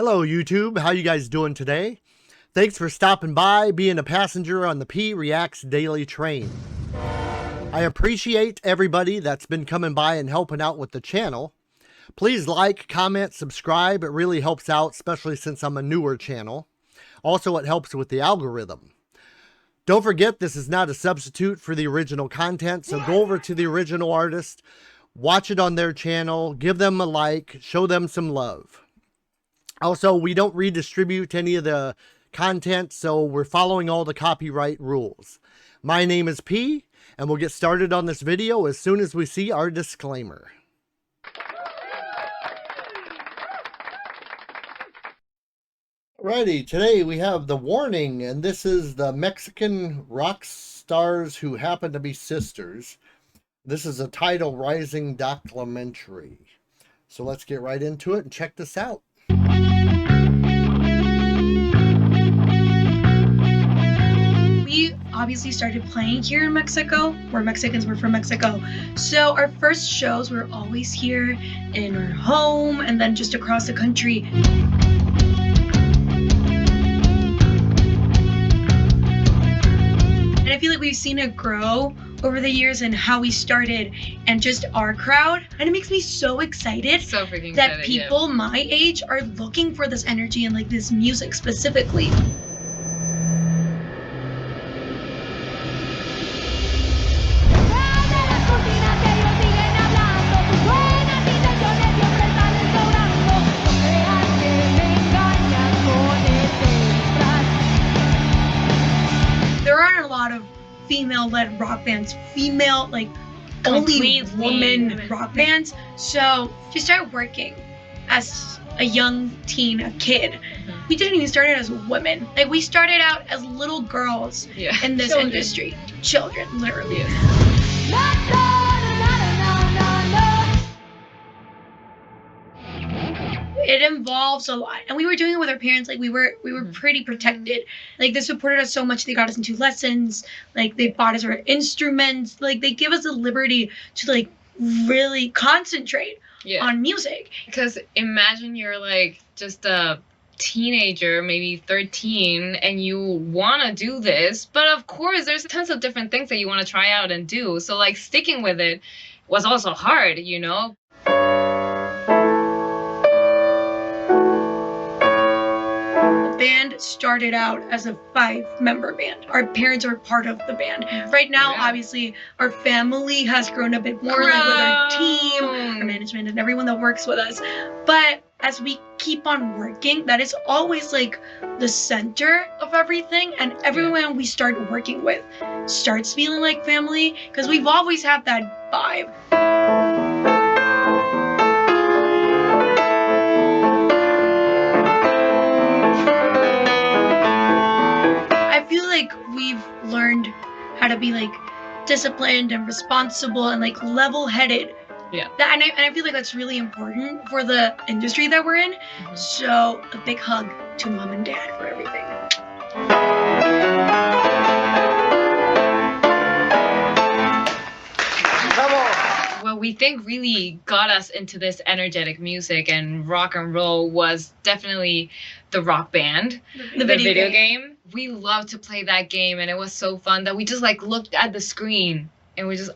Hello YouTube, how you guys doing today? Thanks for stopping by, being a passenger on the P Reacts Daily Train. I appreciate everybody that's been coming by and helping out with the channel. Please like, comment, subscribe. It really helps out, especially since I'm a newer channel. Also, it helps with the algorithm. Don't forget, this is not a substitute for the original content, so go over to the original artist, watch it on their channel, give them a like, show them some love. Also, we don't redistribute any of the content, so we're following all the copyright rules. My name is P, and we'll get started on this video as soon as we see our disclaimer. Alrighty, today we have The Warning, and this is the Mexican rock stars who happen to be sisters. This is a Tidal Rising documentary. So let's get right into it and check this out. We obviously started playing here in Mexico. We're Mexicans, we're from Mexico. So our first shows were always here in our home and then just across the country. And I feel like we've seen it grow over the years and how we started and just our crowd. And it makes me so excited that people my age are looking for this energy and like this music specifically. Female-led rock bands, female, like, only woman rock bands. So she started working as a young teen, a kid. We didn't even start out as women. Like, we started out as little girls in this industry. Children, literally. It involves a lot, and we were doing it with our parents. Like we were pretty protected. Like they supported us so much. They got us into lessons. Like they bought us our instruments. Like they give us the liberty to like really concentrate on music. Because imagine you're like just a teenager, maybe 13, and you want to do this, but of course there's tons of different things that you want to try out and do. So like sticking with it was also hard, you know. Band started out as a 5-member band. Our parents are part of the band. Right now, obviously, our family has grown a bit more, like with our team, our management, and everyone that works with us. But as we keep on working, that is always like the center of everything, and everyone we start working with starts feeling like family, because we've always had that vibe. Like we've learned how to be like disciplined and responsible and like level-headed. And I feel like that's really important for the industry that we're in. So a big hug to mom and dad for everything. What we think really got us into this energetic music and rock and roll was definitely the Rock Band, the video game. We loved to play that game, and it was so fun that we just like looked at the screen and we just,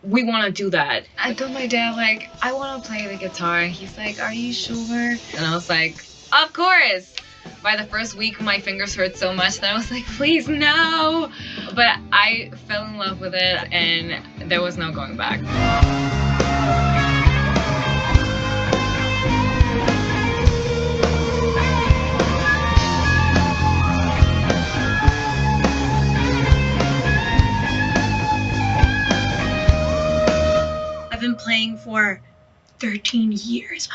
we want to do that. I told my dad, like, I want to play the guitar. He's like, are you sure? And I was like, of course. By the first week, my fingers hurt so much that I was like, please, no. But I fell in love with it, and there was no going back. I've been playing for 13 years.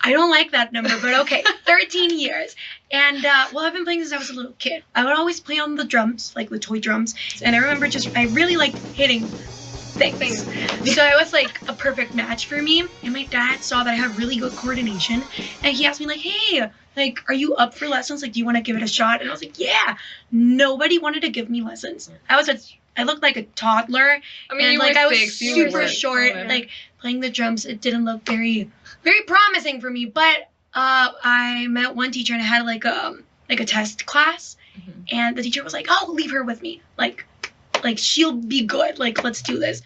I don't like that number, but okay, 13 years. And well, I've been playing since I was a little kid. I would always play on the drums, like the toy drums. And I remember I really liked hitting things. So it was like a perfect match for me. And my dad saw that I have really good coordination. And he asked me like, hey, like, are you up for lessons? Like, do you want to give it a shot? And I was like, yeah. Nobody wanted to give me lessons. I looked like a toddler. I mean, and like I was 6, super short. Like playing the drums, it didn't look very promising for me, but I met one teacher and I had like a test class, Mhm. and the teacher was like, "Oh, leave her with me. Like she'll be good. Like let's do this."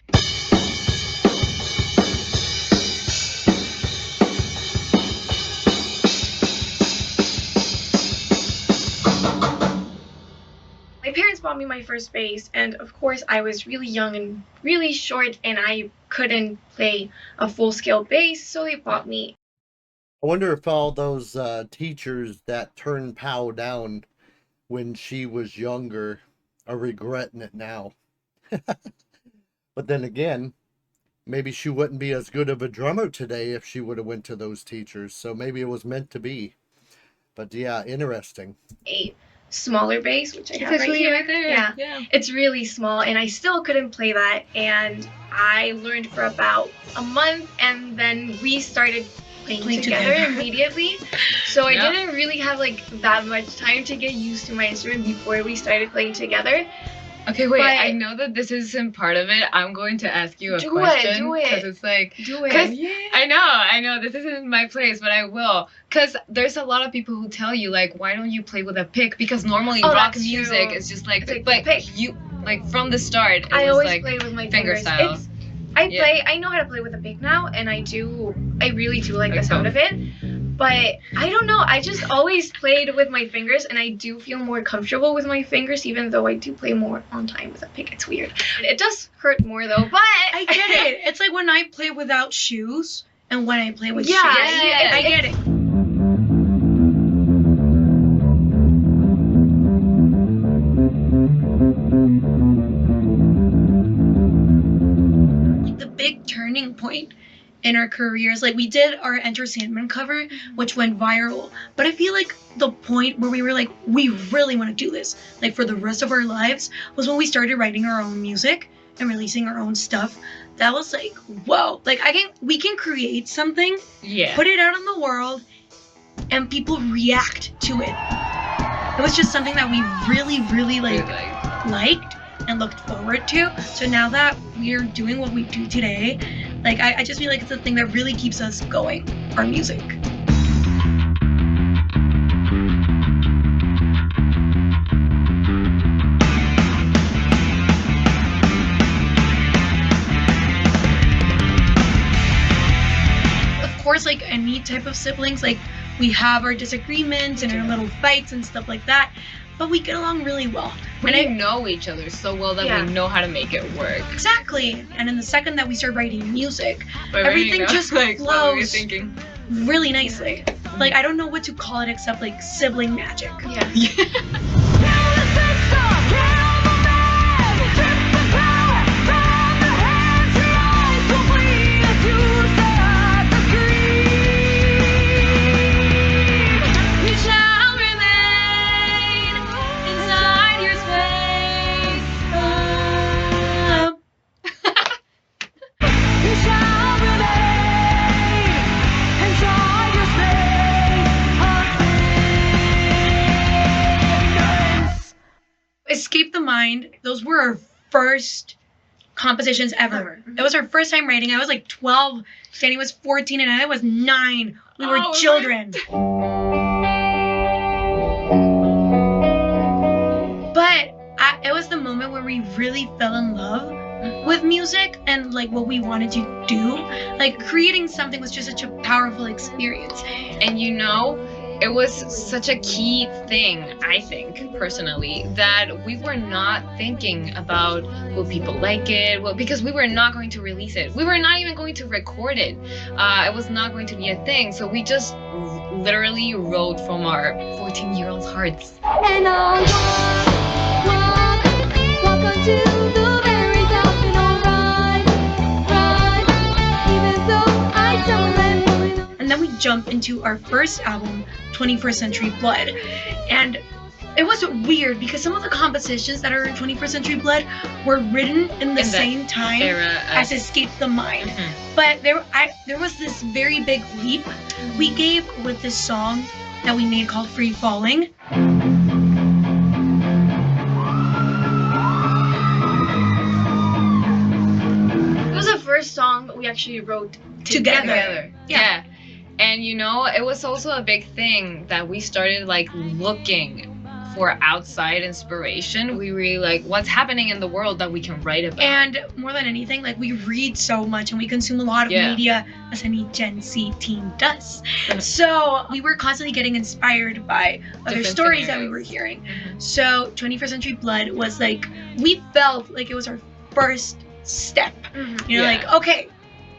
My parents bought me my first bass, and of course, I was really young and really short, and I couldn't play a full scale bass, so they bought me. I wonder if all those teachers that turned Pow down when she was younger are regretting it now. But then again, maybe she wouldn't be as good of a drummer today if she would have went to those teachers. So maybe it was meant to be. But yeah, interesting. A smaller bass, which I have It's right actually here. right there. Yeah. Yeah. It's really small, and I still couldn't play that. And I learned for about a month, and then we started playing together immediately. So I Yeah. didn't really have like that much time to get used to my instrument before we started playing together. Okay, wait. But- I know that this isn't part of it. I'm going to ask you a Do it, question do it. because it's like Do 'Cause- it. I know this isn't my place, but I will. Because there's a lot of people who tell you like, why don't you play with a pick? Because normally Oh, rock that's music true. is just like, It's like but pick. you like from the start. It I was always like play with my finger fingers. style. I know how to play with a pick now, and I really do like the Like sound both. of it. But I don't know, I just always played with my fingers, and I do feel more comfortable with my fingers, even though I do play more on time with a pick. It's weird. It does hurt more though, but I get it. It's like when I play without shoes and when I play with Yeah, shoes. yeah, I get it. The big turning point in our careers, like we did our Enter Sandman cover, which went viral. But I feel like the point where we were like, we really want to do this, like for the rest of our lives, was when we started writing our own music and releasing our own stuff. That was like, whoa, like we can create something, Yeah. put it out in the world, and people react to it. It was just something that we really, really liked and looked forward to. So now that we're doing what we do today, like I just feel like it's the thing that really keeps us going, our music. Of course, like any type of siblings, like we have our disagreements and our little fights and stuff like that, but we get along really well. We And know each other so well that Yeah. we know how to make it work. exactly. And in the second that we start writing music, But Everything just like, what were you flows. thinking? really nicely. Like I don't know what to call it except like sibling magic. yeah. You shall remain inside your space. You shall remain inside your space. Escape the Mind. Those were our first compositions ever. It was our first time writing. I was like 12, Sandy was 14, and I was 9. We were Oh, children. But it was the moment where we really fell in love with music and like what we wanted to do. Like creating something was just such a powerful experience. And you know, it was such a key thing, I think, personally, that we were not thinking about will people like it, because we were not going to release it. We were not even going to record it. It was not going to be a thing. So we just literally wrote from our 14-year-old hearts. And I'll walk onto the very top and I'll run, even though I don't really know. And then we jump into our first album, 21st Century Blood. And it was weird because some of the compositions that are in 21st Century Blood were written in the In that same time Era as Escape the Mind. Mhm. But there was this very big leap we gave with this song that we made called Free Falling. It was the first song we actually wrote together. Yeah. And you know, it was also a big thing that we started like looking for outside inspiration. We really like what's happening in the world that we can write about. And more than anything, like we read so much and we consume a lot of Yeah. media as any Gen Z teen does. So we were constantly getting inspired by other Different stories that we scenarios. were hearing. Mhm. So 21st Century Blood was like, we felt like it was our first step. You know, Yeah. like, okay,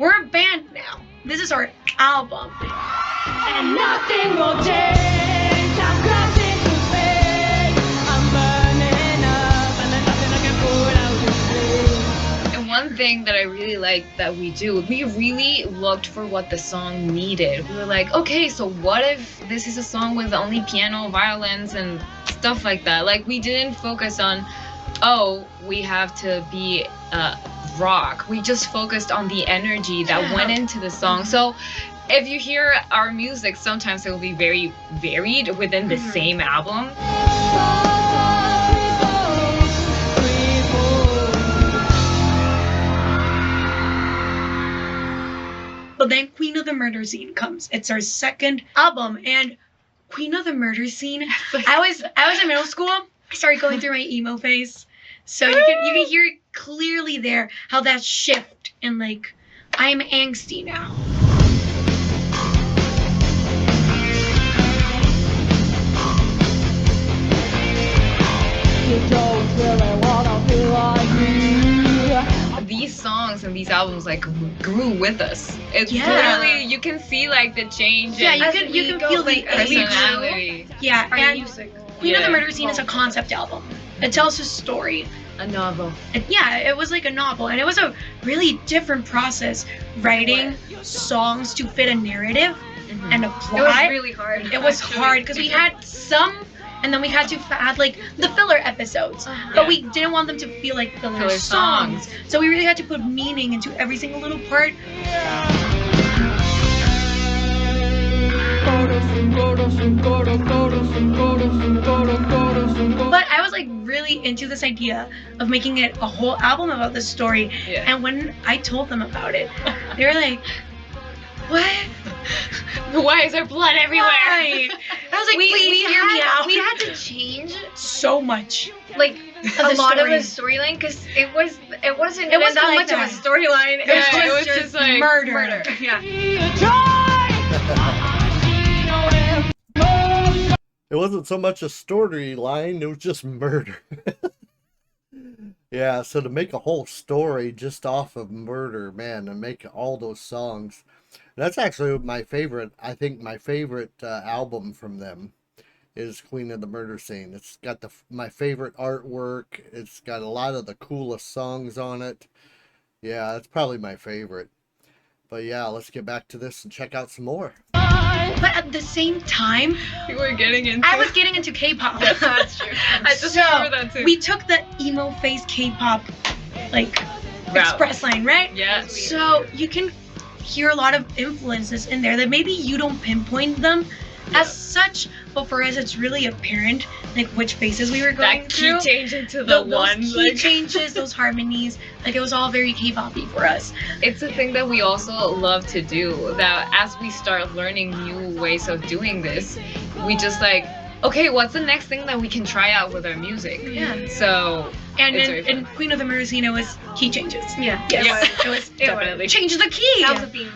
we're a band now. This is our album. And nothing will change. I'm crashing to space. I'm burning up, and there's nothing I can put out to sea. And one thing that I really like that we do, we really looked for what the song needed. We were like, okay, so what if this is a song with only piano, violins, and stuff like that? Like, we didn't focus on, oh, we have to be rock. We just focused on the energy that Yeah. went into the song. So if you hear our music, sometimes it will be very varied within the same album. But then Queen of the Murder Scene comes. It's our second album, and Queen of the Murder Scene. I was in middle school. I started going through my emo phase, so you can hear it clearly there how that shift and like I'm angsty now. You don't really wanna feel like me. These songs and these albums like grew with us. It's Yeah. literally, you can see like the change Yeah, in you can feel the personality. Yeah, Our and music. Queen of the Yeah. Murder Scene is a concept album. It tells a story. A novel. Yeah, it was like a novel, and it was a really different process writing songs to fit a narrative and a plot. It was really hard. It was actually. hard because we had some, and then we had to add like the filler episodes, but Yeah. we didn't want them to feel like filler, Filler songs. songs. So we really had to put meaning into every single little part. But I was like really into this idea of making it a whole album about this story. Yeah. And when I told them about it, they were like, "What? Why is there blood everywhere? Why?" I was like, "Please hear me out." We had to change so much. like Of a the lot of the story. storyline because it wasn't It wasn't that like much that. of a storyline. Yeah, it was just like murder. Yeah. It wasn't so much a storyline, it was just murder. Yeah, so to make a whole story just off of murder, man, and make all those songs. That's actually my favorite. I think my favorite album from them is Queen of the Murder Scene. It's got my favorite artwork. It's got a lot of the coolest songs on it. Yeah, that's probably my favorite. But yeah, let's get back to this and check out some more. But at the same time, You were getting into I was getting into K-pop. That's true. I just So, remember that too. We took the emo phase K-pop like Route. express line, right? Yeah. So you can hear a lot of influences in there that maybe you don't pinpoint them as such, but for us it's really apparent like which phases we were going That key through. change into the Those one. key Like, changes, those harmonies, like it was all very K-poppy for us. it's a thing that we also love to do. That as we start learning new ways of doing this, we just like, okay, what's the next thing that we can try out with our music? Yeah. So And It's very in Queen of the Murder Scene, it was key changes. Yeah. Yes, Yeah. it was Definitely. change the key. That was a theme.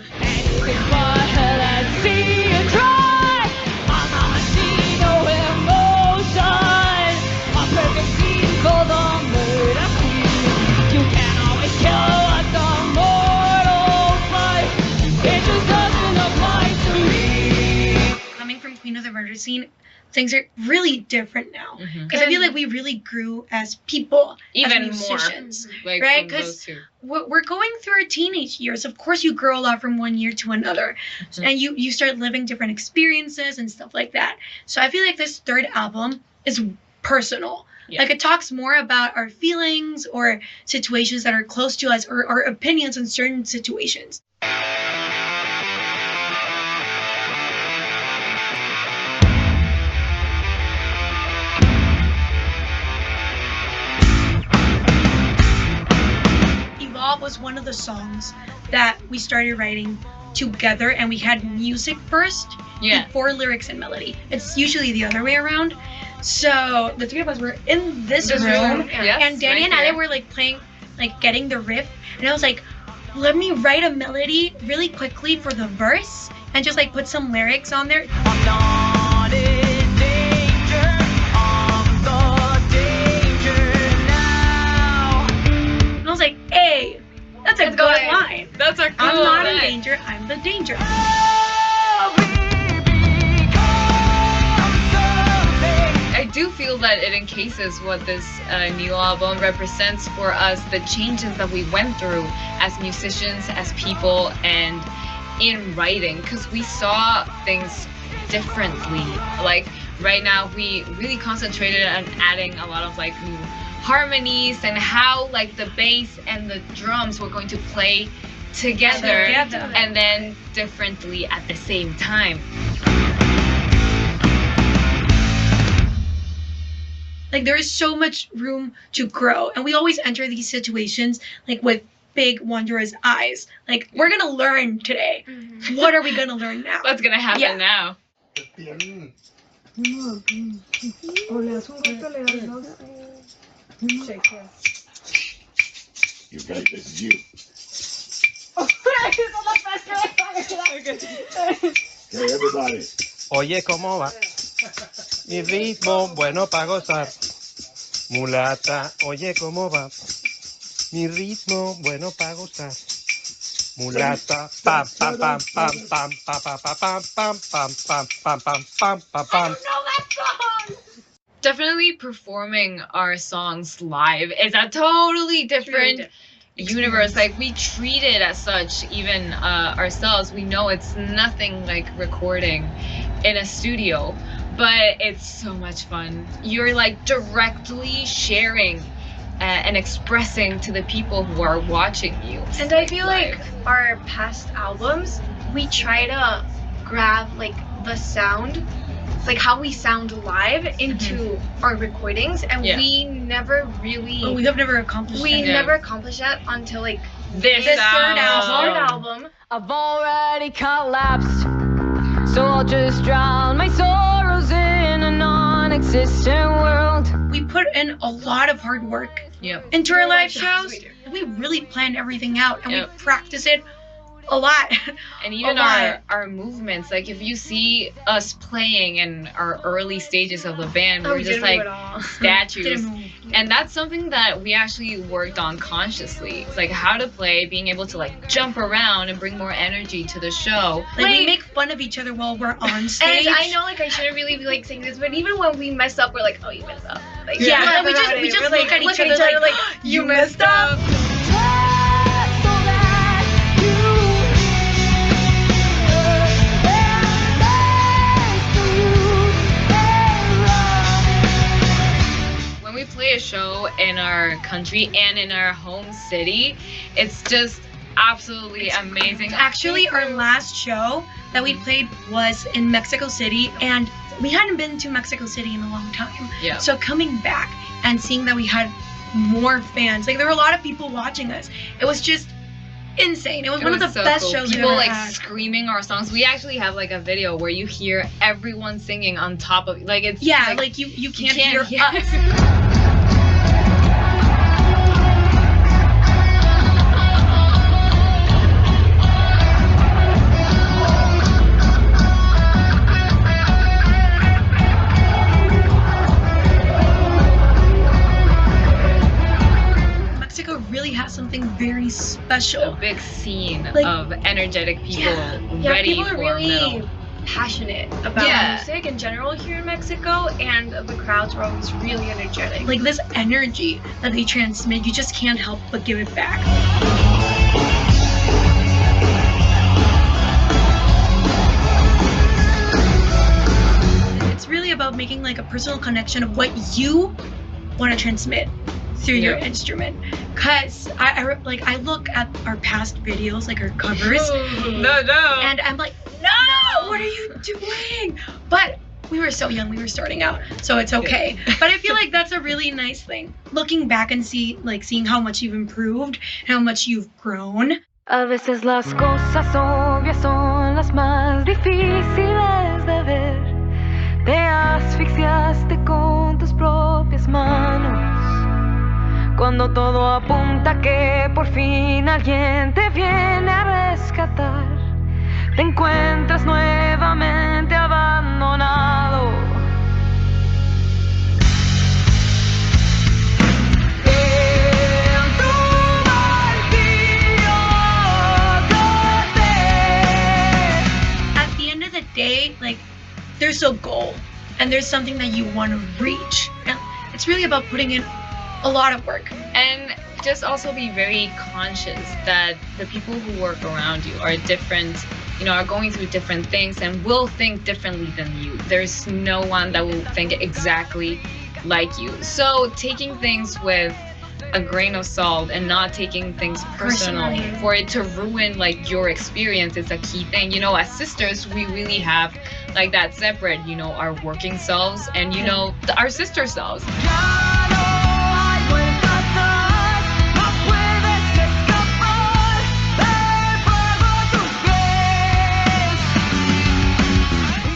Coming from Queen of the Murder Scene, things are really different now. Mhm. Because I feel like we really grew as people, Even as more. musicians. Like Right, from 'cause those two. We're going through our teenage years. Of course, you grow a lot from one year to another, and you start living different experiences and stuff like that. So I feel like this third album is personal. Yeah. Like it talks more about our feelings or situations that are close to us, or our opinions on certain situations. Evolve was one of the songs that we started writing together and we had music first Yeah. before lyrics and melody. It's usually the other way around. So the three of us were in this room, Yes, and Danny right and Ale here. were like playing, like getting the riff, and I was like, let me write a melody really quickly for the verse and just like put some lyrics on there. I'm not in danger of the danger now. And I was like, hey, that's a That's good good. line. That's a cool I'm not in line. danger, I'm the danger. I do feel that it encases what this new album represents for us, the changes that we went through as musicians, as people, and in writing, because we saw things differently. Like right now, we really concentrated on adding a lot of like new harmonies and how like the bass and the drums were going to play together. And then differently at the same time. Like there is so much room to grow, and we always enter these situations like with big wondrous eyes. Like we're gonna learn today. What are we gonna learn now? What's gonna happen Yeah. now? You're right, this is you. Hey, everybody. Oye, ¿cómo va? Mi ritmo bueno para gozar. Mulata, oye, ¿cómo va? Mi ritmo bueno para gozar. Mulata, pam, pam, pam, pam, pam, pam, pam, pam, pam, pam, pam, pam, pam, pam, pam, pam. Definitely performing our songs live is a totally different universe. Like we treat it as such, even ourselves. We know it's nothing like recording in a studio, but it's so much fun. You're like directly sharing and expressing to the people who are watching you. And I feel live. like our past albums, we try to grab like the sound, like how we sound live into our recordings, and Yeah. we never really, But we have never accomplished we that. Yeah. never accomplished that until like this third album. third album. I've already collapsed, so I'll just drown my sorrows in a non-existent world. We put in a lot of hard work Yep. into our live Yes, shows. we do. We really planned everything out, and Yep. we practice it a lot. And even A lot. our movements, like if you see us playing in our early stages of the band, Oh, we're we just didn't move like at all. statues. Didn't move. And that's something that we actually worked on consciously. It's like how to play, being able to like jump around and bring more energy to the show. Like we Wait. make fun of each other while we're on stage. And I know like I shouldn't really be like saying this, but even when we mess up, we're like, oh, you messed up. Like, Yeah, laugh we just- about we it. just We're, look at each other like, you messed up. When we play a show in our country and in our home city, it's just absolutely amazing. Actually, our last show that we played was in Mexico City, and we hadn't been to Mexico City in a long time. Yeah. So coming back and seeing that we had more fans, like there were a lot of people watching us. It was just insane. It was one of the so best cool. shows People we've like ever had. screaming our songs. We actually have like a video where you hear everyone singing on top of like it's Yeah, like you can't, hear us. Mexico really has something very a special. big scene Like- of energetic people Yeah, ready people are for really metal. passionate about Yeah. music in general here in Mexico, and the crowds were always really energetic. Like this energy that they transmit, you just can't help but give it back. It's really about making like a personal connection of what you want to transmit through your Yeah. instrument. Cause I look at our past videos, like our covers, No. and I'm like, no, what are you doing? But we were so young, we were starting out, so it's okay. But I feel like that's a really nice thing. Looking back and seeing how much you've improved, how much you've grown. A veces las cosas obvias son las más difíciles de ver. Te asfixiaste con tus propias manos. Cuando todo apunta que por fin alguien te viene a rescatar, te encuentras nuevamente abandonado. En tu martirio At the end of the day, like, there's a goal and there's something that you want to reach. And it's really about putting in a lot of work. And just also be very conscious that the people who work around you are different, are going through different things and will think differently than you. There's no one that will think exactly like you. So taking things with a grain of salt and not taking things personal Personally. for it to ruin like your experience is a key thing. As sisters, we really have like that separate, our working selves and our sister selves. Ya no hay vuelta atrás, no puedes escapar del fuego a tus pies.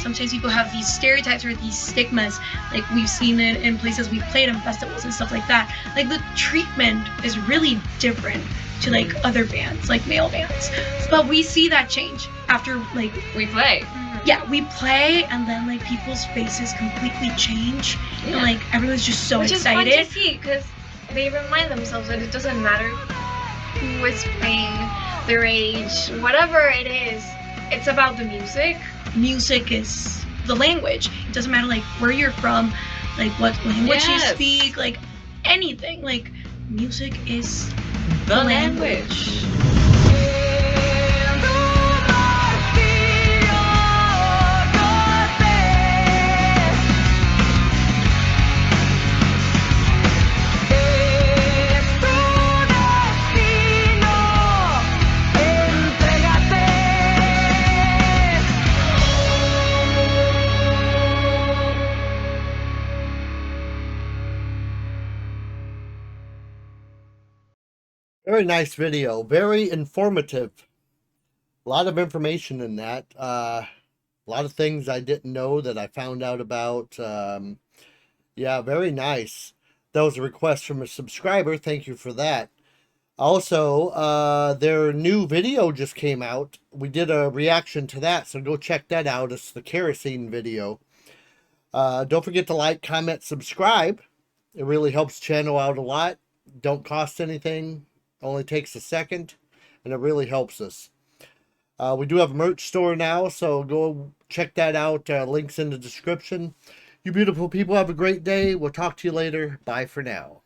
Sometimes people have these stereotypes or these stigmas, like we've seen it in places we've played in festivals and stuff like that. Like the treatment is really different to like other bands, like male bands. But we see that change after like We play. we play and then like people's faces completely change and Yeah. like everyone's just so Which is fun excited. to see because they remind themselves that it doesn't matter who is playing, their age, whatever it is. It's about the music. Music is the language. It doesn't matter like where you're from, like what language you Yes. speak, like anything. Like music is The language. En tu martirio cortés, es tu destino, entrégate. Very nice video. Very informative. A lot of information in that. A lot of things I didn't know that I found out about. Yeah, very nice. That was a request from a subscriber. Thank you for that. Also, their new video just came out. We did a reaction to that, so go check that out. It's the kerosene video. Don't forget to like, comment, subscribe. It really helps channel out a lot. Don't cost anything. Only takes a second, and it really helps us. We do have a merch store now, so go check that out. Links in the description. You beautiful people have a great day. We'll talk to you later. Bye for now.